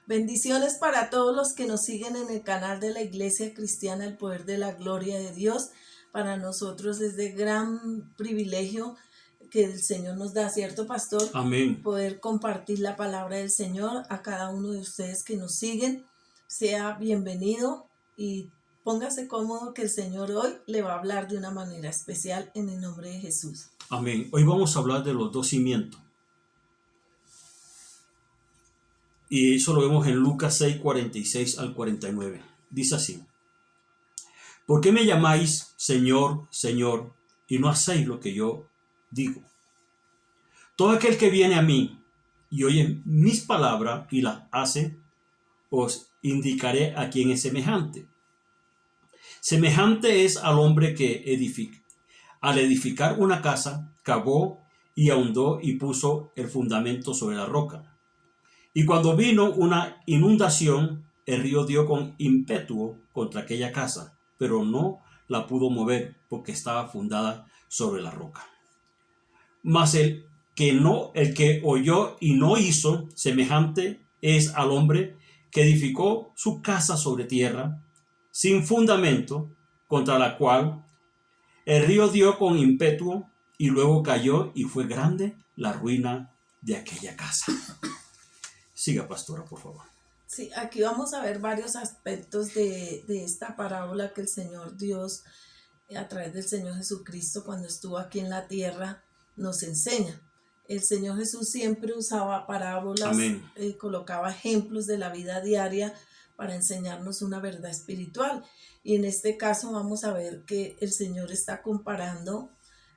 Bendiciones para todos los que nos siguen en el canal de la Iglesia Cristiana El Poder de la Gloria de Dios. Para nosotros es de gran privilegio que el Señor nos da, ¿cierto, pastor? Amén. Poder compartir la palabra del Señor a cada uno de ustedes que nos siguen. Sea bienvenido y póngase cómodo que el Señor hoy le va a hablar de una manera especial en el nombre de Jesús. Amén. Hoy vamos a hablar de los dos cimientos. Y eso lo vemos en Lucas 6, 46 al 49. Dice así: ¿Por qué me llamáis Señor, Señor, y no hacéis lo que yo digo? Todo aquel que viene a mí y oye mis palabras y las hace, os indicaré a quién es semejante. Semejante es al hombre que al edificar una casa, cavó y ahondó y puso el fundamento sobre la roca. Y cuando vino una inundación, el río dio con ímpetu contra aquella casa, pero no la pudo mover porque estaba fundada sobre la roca. Mas el que oyó y no hizo, semejante es al hombre que edificó su casa sobre tierra, sin fundamento, contra la cual el río dio con ímpetu y luego cayó, y fue grande la ruina de aquella casa. Siga, pastora, por favor. Sí, aquí vamos a ver varios aspectos de esta parábola que el Señor Dios, a través del Señor Jesucristo, cuando estuvo aquí en la tierra, nos enseña. El Señor Jesús siempre usaba parábolas, colocaba ejemplos de la vida diaria para enseñarnos una verdad espiritual. Y en este caso vamos a ver que el Señor está comparando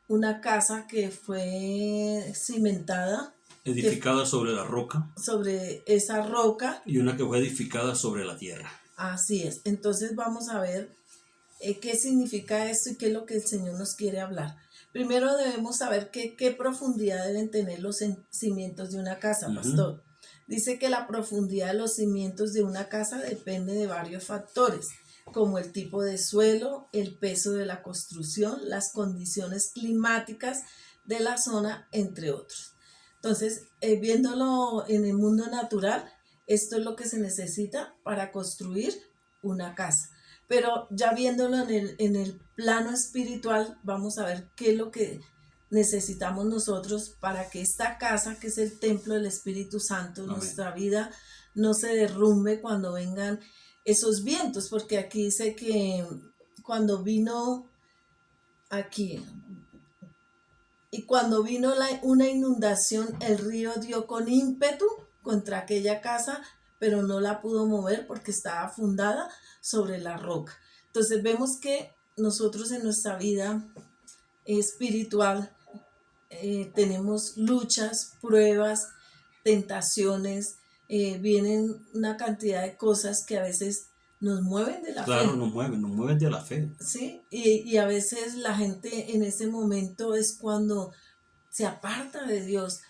una casa que fue cimentada, edificada sobre la roca, sobre esa roca, y una que fue edificada sobre la tierra. Así es. Entonces vamos a ver qué significa esto y qué es lo que el Señor nos quiere hablar. Primero debemos saber qué profundidad deben tener los cimientos de una casa, pastor. Dice que la profundidad de los cimientos de una casa depende de varios factores, como el tipo de suelo, el peso de la construcción, las condiciones climáticas de la zona, entre otros. Entonces, viéndolo en el mundo natural, esto es lo que se necesita para construir una casa. Pero ya viéndolo en el plano espiritual, vamos a ver qué es lo que necesitamos nosotros para que esta casa, que es el templo del Espíritu Santo, nuestra vida, no se derrumbe cuando vengan esos vientos, porque aquí dice que cuando vino aquí, y cuando vino una inundación, el río dio con ímpetu contra aquella casa, pero no la pudo mover porque estaba fundada sobre la roca. Entonces vemos que nosotros en nuestra vida espiritual tenemos luchas, pruebas, tentaciones, vienen una cantidad de cosas que a veces nos mueven de la fe. Claro, nos mueven de la fe. Sí, y a veces la gente en ese momento es cuando se aparta de Dios,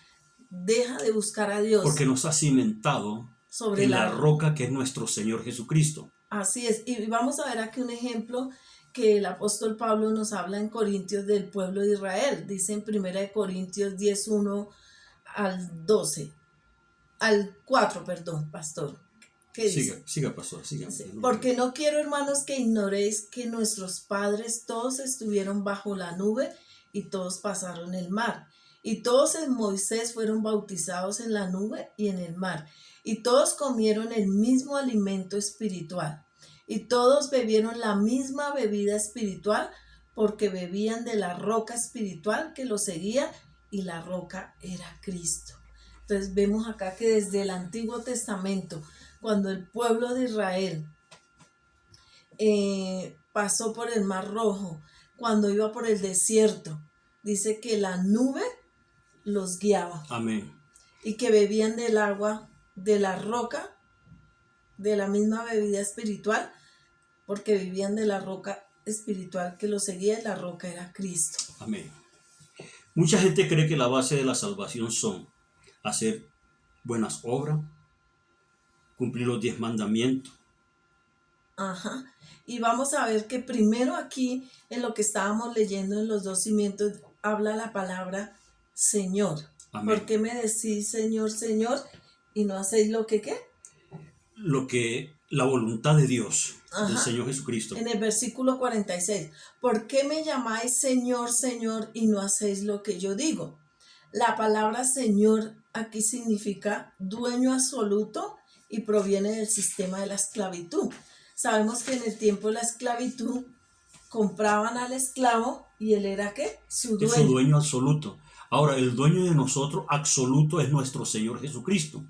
deja de buscar a Dios. Porque nos ha cimentado sobre la roca que es nuestro Señor Jesucristo. Así es, y vamos a ver aquí un ejemplo que el apóstol Pablo nos habla en Corintios del pueblo de Israel. Dice en 1 Corintios 10:1 al 12, al 4, perdón, pastor. ¿Qué dice? Siga, pastor, siga. Porque no quiero, hermanos, que ignoréis que nuestros padres todos estuvieron bajo la nube y todos pasaron el mar. Y todos en Moisés fueron bautizados en la nube y en el mar. Y todos comieron el mismo alimento espiritual. Y todos bebieron la misma bebida espiritual, porque bebían de la roca espiritual que los seguía, y la roca era Cristo. Entonces vemos acá que desde el Antiguo Testamento, cuando el pueblo de Israel pasó por el Mar Rojo, cuando iba por el desierto, dice que la nube los guiaba. Amén. Y que bebían del agua de la roca, de la misma bebida espiritual, porque vivían de la roca espiritual que los seguía, y la roca era Cristo. Amén. Mucha gente cree que la base de la salvación son hacer buenas obras, cumplir los 10 mandamientos. Ajá. Y vamos a ver que primero aquí, en lo que estábamos leyendo en los dos cimientos, habla la palabra Señor. Amén. ¿Por qué me decís Señor, Señor, y no hacéis lo que qué? la voluntad de Dios, del Ajá. Señor Jesucristo. En el versículo 46, ¿por qué me llamáis Señor, Señor, y no hacéis lo que yo digo? La palabra Señor aquí significa dueño absoluto y proviene del sistema de la esclavitud. Sabemos que en el tiempo de la esclavitud compraban al esclavo y él era ¿qué? Su Es su dueño. dueño absoluto. Ahora, el dueño de nosotros absoluto es nuestro Señor Jesucristo,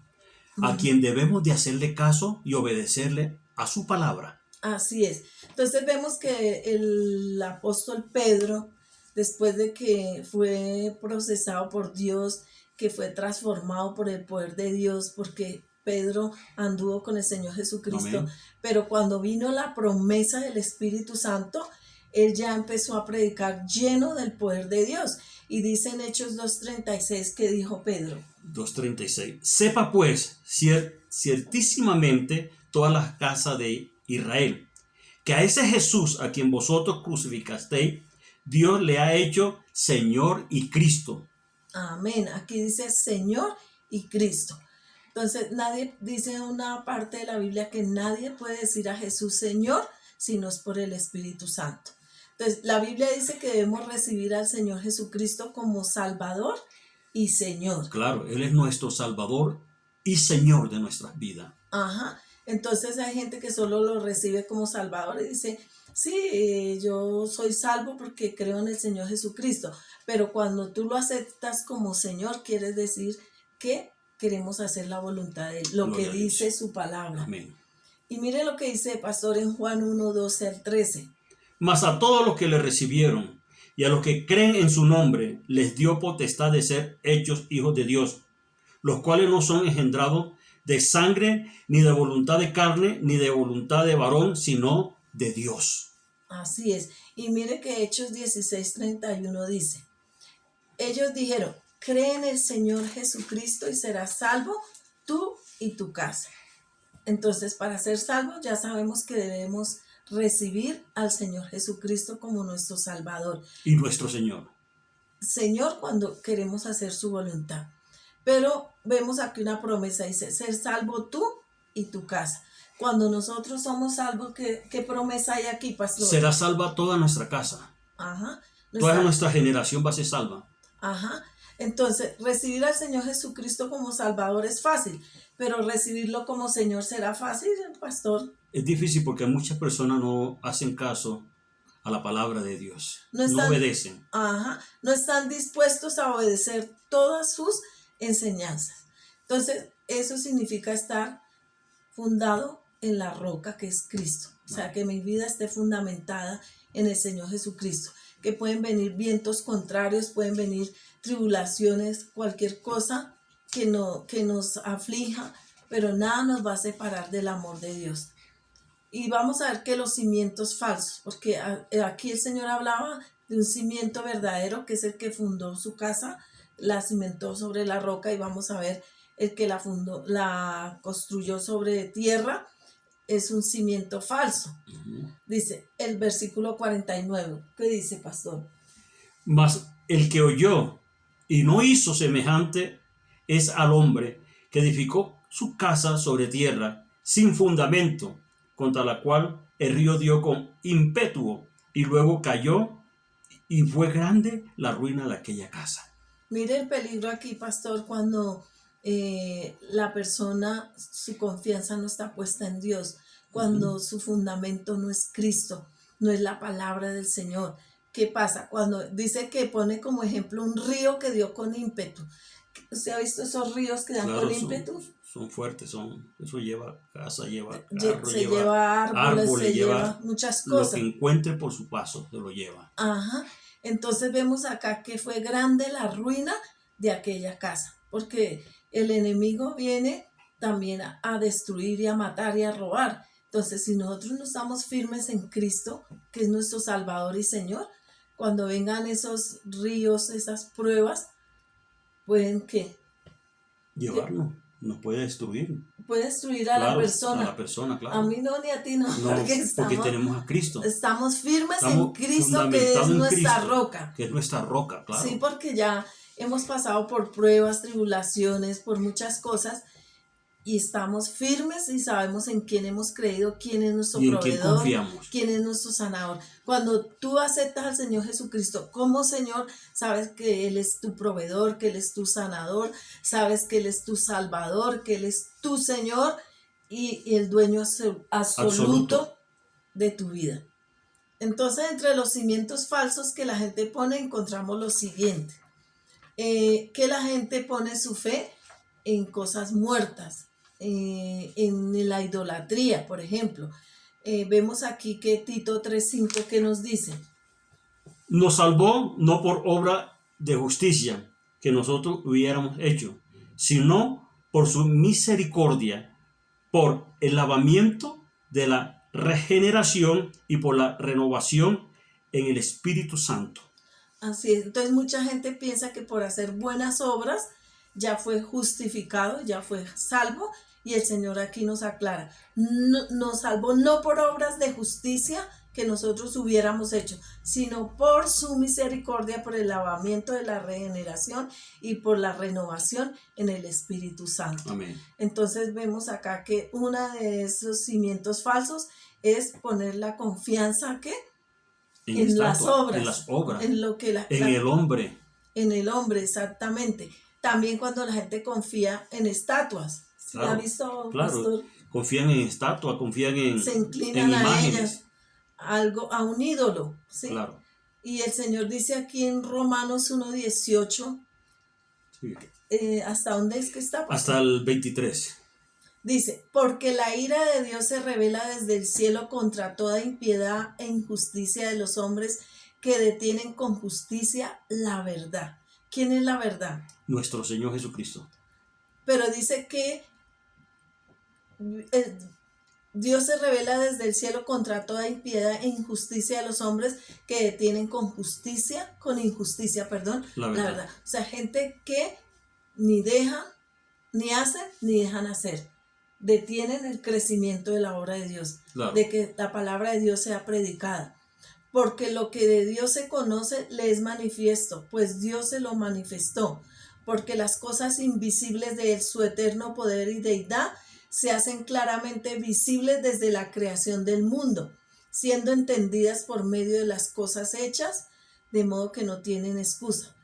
a quien debemos de hacerle caso y obedecerle a su palabra. Así es. Entonces vemos que el apóstol Pedro, después de que fue procesado por Dios, que fue transformado por el poder de Dios, porque Pedro anduvo con el Señor Jesucristo, Amén. pero cuando vino la promesa del Espíritu Santo, él ya empezó a predicar lleno del poder de Dios. Y dice en Hechos 2:36 que dijo Pedro. 2:36. Sepa pues ciertísimamente todas las casas de Israel, que a ese Jesús a quien vosotros crucificasteis, Dios le ha hecho Señor y Cristo. Amén. Aquí dice Señor y Cristo. Entonces nadie dice una parte de la Biblia que nadie puede decir a Jesús Señor si no es por el Espíritu Santo. Entonces la Biblia dice que debemos recibir al Señor Jesucristo como Salvador y Señor. Claro, Él es nuestro Salvador y Señor de nuestras vidas. Ajá. Entonces hay gente que solo lo recibe como Salvador y dice, sí, yo soy salvo porque creo en el Señor Jesucristo. Pero cuando tú lo aceptas como Señor, quiere decir que queremos hacer la voluntad de Él, lo Gloria que a Dios. dice su palabra. Amén. Y mire lo que dice el pastor en Juan 1:12-13. Mas a todos los que le recibieron y a los que creen en su nombre, les dio potestad de ser hechos hijos de Dios, los cuales no son engendrados de sangre, ni de voluntad de carne, ni de voluntad de varón, sino de Dios. Así es. Y mire que Hechos 16:31 dice, ellos dijeron, cree en el Señor Jesucristo y serás salvo tú y tu casa. Entonces, para ser salvos ya sabemos que debemos recibir al Señor Jesucristo como nuestro Salvador. Y nuestro Señor. Señor, cuando queremos hacer su voluntad. Pero vemos aquí una promesa, dice, ser salvo tú y tu casa. Cuando nosotros somos salvos, ¿qué promesa hay aquí, pastor? Será salva toda nuestra casa. Ajá. Toda nuestra generación va a ser salva. Ajá. Entonces, recibir al Señor Jesucristo como Salvador es fácil, pero recibirlo como Señor será fácil, pastor. Es difícil porque muchas personas no hacen caso a la palabra de Dios. No obedecen. Ajá. No están dispuestos a obedecer todas sus enseñanzas. Entonces, eso significa estar fundado en la roca que es Cristo. O sea, que mi vida esté fundamentada en el Señor Jesucristo. Que pueden venir vientos contrarios, pueden venir tribulaciones, cualquier cosa que nos aflija, pero nada nos va a separar del amor de Dios. Y vamos a ver que los cimientos falsos, porque aquí el Señor hablaba de un cimiento verdadero, que es el que fundó su casa, la cimentó sobre la roca, y vamos a ver el que la construyó sobre tierra, es un cimiento falso. Dice el versículo 49. ¿Qué dice, pastor? Mas el que oyó y no hizo semejante es al hombre que edificó su casa sobre tierra sin fundamento, contra la cual el río dio con ímpetu y luego cayó, y fue grande la ruina de aquella casa. Mire el peligro aquí, pastor, cuando la persona, su confianza no está puesta en Dios, cuando su fundamento no es Cristo, no es la palabra del Señor. ¿Qué pasa? Cuando dice que pone como ejemplo un río que dio con ímpetu. ¿Usted ha visto esos ríos que dan con ímpetu? Son fuertes, eso lleva casa, lleva carro, lleva árboles, se lleva muchas cosas. Lo que encuentre por su paso se lo lleva. Ajá. Entonces vemos acá que fue grande la ruina de aquella casa, porque el enemigo viene también a destruir y a matar y a robar. Entonces, si nosotros no estamos firmes en Cristo, que es nuestro Salvador y Señor, cuando vengan esos ríos, esas pruebas, pueden ¿qué? Llevarnos, nos puede destruir. Puede destruir a la persona. A la persona, claro. A mí no, ni a ti no, porque tenemos a Cristo. Estamos firmes en Cristo, que es nuestra roca. Que es nuestra roca, claro. Sí, porque ya hemos pasado por pruebas, tribulaciones, por muchas cosas, y estamos firmes y sabemos en quién hemos creído, quién es nuestro y en quién proveedor, confiamos. quién es nuestro sanador. Cuando tú aceptas al Señor Jesucristo como Señor, sabes que Él es tu proveedor, que Él es tu sanador, sabes que Él es tu salvador, que Él es tu Señor y el dueño absoluto de tu vida. Entonces, entre los cimientos falsos que la gente pone, encontramos lo siguiente. Que la gente pone su fe en cosas muertas, en la idolatría, por ejemplo. Vemos aquí que Tito 3:5 que nos dice. Nos salvó no por obra de justicia que nosotros hubiéramos hecho, sino por su misericordia, por el lavamiento de la regeneración y por la renovación en el Espíritu Santo. Así es. Entonces mucha gente piensa que por hacer buenas obras ya fue justificado, ya fue salvo, y el Señor aquí nos aclara, nos salvó no por obras de justicia que nosotros hubiéramos hecho, sino por su misericordia, por el lavamiento de la regeneración y por la renovación en el Espíritu Santo. Amén. Entonces vemos acá que uno de esos cimientos falsos es poner la confianza que en las obras, en lo que el hombre. En el hombre, exactamente. También cuando la gente confía en estatuas. Claro, ¿Ha visto, claro. pastor? Confían en estatuas, confían Se inclinan en a imágenes. ellas, a un ídolo. ¿sí? Claro. Y el Señor dice aquí en Romanos 1:18, Sí. ¿Hasta dónde es que está, pastor? Hasta el 23. Dice, porque la ira de Dios se revela desde el cielo contra toda impiedad e injusticia de los hombres que detienen con justicia la verdad. ¿Quién es la verdad? Nuestro Señor Jesucristo. Pero dice que Dios se revela desde el cielo contra toda impiedad e injusticia de los hombres que detienen con injusticia, la verdad. O sea, gente que ni dejan, ni hacen, ni dejan hacer. Detienen el crecimiento de la obra de Dios, claro, de que la palabra de Dios sea predicada. Porque lo que de Dios se conoce le es manifiesto, pues Dios se lo manifestó. Porque las cosas invisibles de él, su eterno poder y deidad, se hacen claramente visibles desde la creación del mundo, siendo entendidas por medio de las cosas hechas, de modo que no tienen excusa.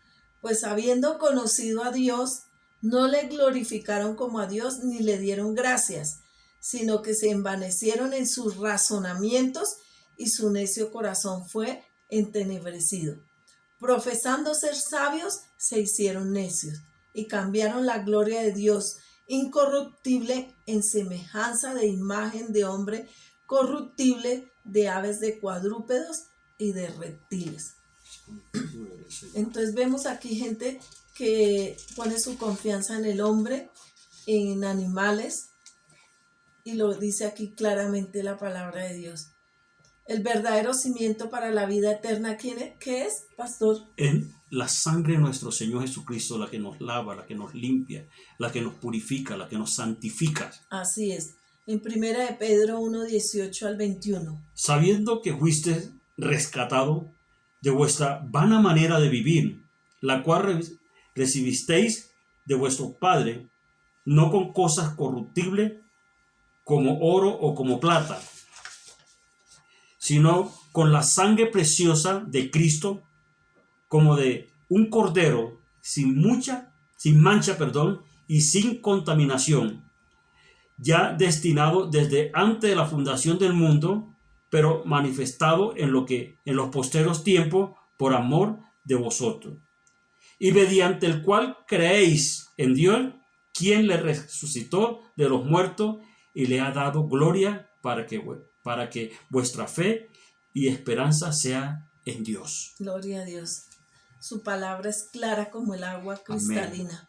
Pues habiendo conocido a Dios, no le glorificaron como a Dios ni le dieron gracias, sino que se envanecieron en sus razonamientos y su necio corazón fue entenebrecido. Profesando ser sabios, se hicieron necios y cambiaron la gloria de Dios incorruptible en semejanza de imagen de hombre corruptible, de aves, de cuadrúpedos y de reptiles. Entonces vemos aquí gente que pone su confianza en el hombre, en animales, y lo dice aquí claramente la palabra de Dios. El verdadero cimiento para la vida eterna, ¿qué es, pastor? En la sangre de nuestro Señor Jesucristo, la que nos lava, la que nos limpia, la que nos purifica, la que nos santifica. Así es. En 1 de Pedro 1:18-21. Sabiendo que fuiste rescatado de vuestra vana manera de vivir, la cual recibisteis de vuestro Padre, no con cosas corruptibles como oro o como plata, sino con la sangre preciosa de Cristo, como de un cordero sin mancha, y sin contaminación, ya destinado desde antes de la fundación del mundo, pero manifestado en los posteros tiempos por amor de vosotros, y mediante el cual creéis en Dios, quien le resucitó de los muertos y le ha dado gloria para que vuestra fe y esperanza sea en Dios. Gloria a Dios. Su palabra es clara como el agua cristalina. Amén.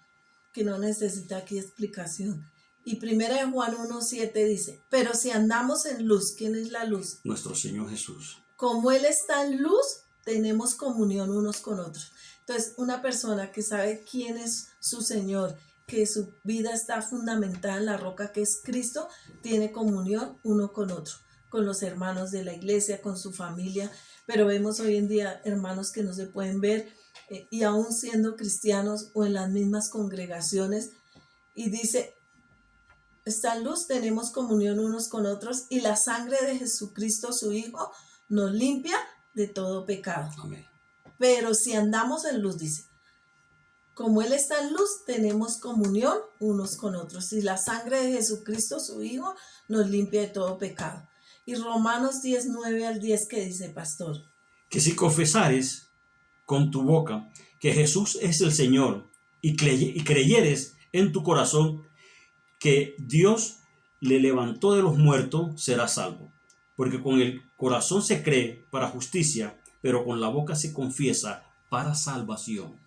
Que no necesita aquí explicación. Y 1 de Juan 1:7 dice, pero si andamos en luz, ¿quién es la luz? Nuestro Señor Jesús. Como Él está en luz, tenemos comunión unos con otros. Entonces, una persona que sabe quién es su Señor, que su vida está fundamentada en la roca que es Cristo, tiene comunión uno con otro, con los hermanos de la iglesia, con su familia. Pero vemos hoy en día hermanos que no se pueden ver y aún siendo cristianos o en las mismas congregaciones, y dice, está en luz, tenemos comunión unos con otros y la sangre de Jesucristo, su Hijo, nos limpia de todo pecado. Amén. Pero si andamos en luz, dice, como Él está en luz, tenemos comunión unos con otros. Y la sangre de Jesucristo, su Hijo, nos limpia de todo pecado. Y Romanos 10, 9 al 10, ¿qué dice, pastor? Que si confesares con tu boca que Jesús es el Señor y creyeres en tu corazón que Dios le levantó de los muertos, serás salvo. Porque con el corazón se cree para justicia, pero con la boca se confiesa para salvación.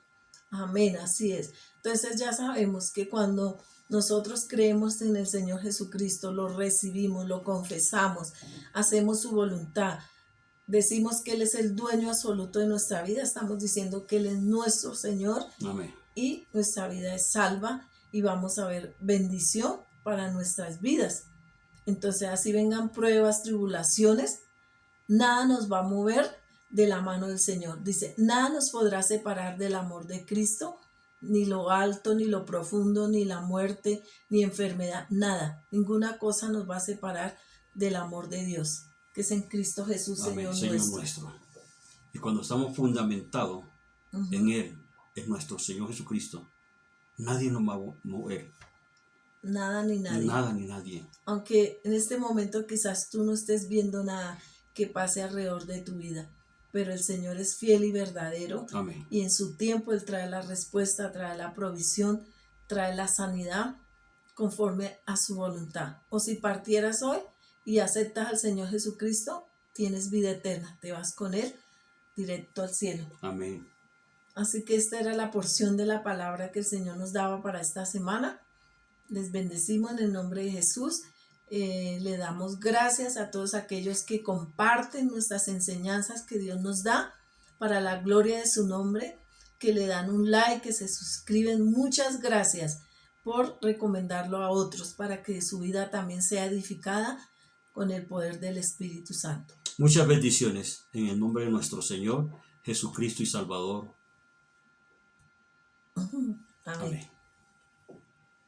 Amén, así es. Entonces ya sabemos que cuando nosotros creemos en el Señor Jesucristo, lo recibimos, lo confesamos, hacemos su voluntad, decimos que Él es el dueño absoluto de nuestra vida, estamos diciendo que Él es nuestro Señor. Amén. Y nuestra vida es salva y vamos a ver bendición para nuestras vidas. Entonces, así vengan pruebas, tribulaciones, nada nos va a mover de la mano del Señor. Dice, nada nos podrá separar del amor de Cristo, ni lo alto, ni lo profundo, ni la muerte, ni enfermedad, nada. Ninguna cosa nos va a separar del amor de Dios, que es en Cristo Jesús, Amén, Señor nuestro. Y cuando estamos fundamentados en Él, en nuestro Señor Jesucristo, nadie nos va a mover. Nada ni nadie. Nada ni nadie. Aunque en este momento quizás tú no estés viendo nada que pase alrededor de tu vida, pero el Señor es fiel y verdadero. Amén. Y en su tiempo Él trae la respuesta, trae la provisión, trae la sanidad conforme a su voluntad. O si partieras hoy y aceptas al Señor Jesucristo, tienes vida eterna, te vas con Él directo al cielo. Amén. Así que esta era la porción de la palabra que el Señor nos daba para esta semana. Les bendecimos en el nombre de Jesús. Le damos gracias a todos aquellos que comparten nuestras enseñanzas que Dios nos da para la gloria de su nombre, que le dan un like, que se suscriben. Muchas gracias por recomendarlo a otros para que su vida también sea edificada con el poder del Espíritu Santo. Muchas bendiciones en el nombre de nuestro Señor Jesucristo y Salvador. Amén. Amén.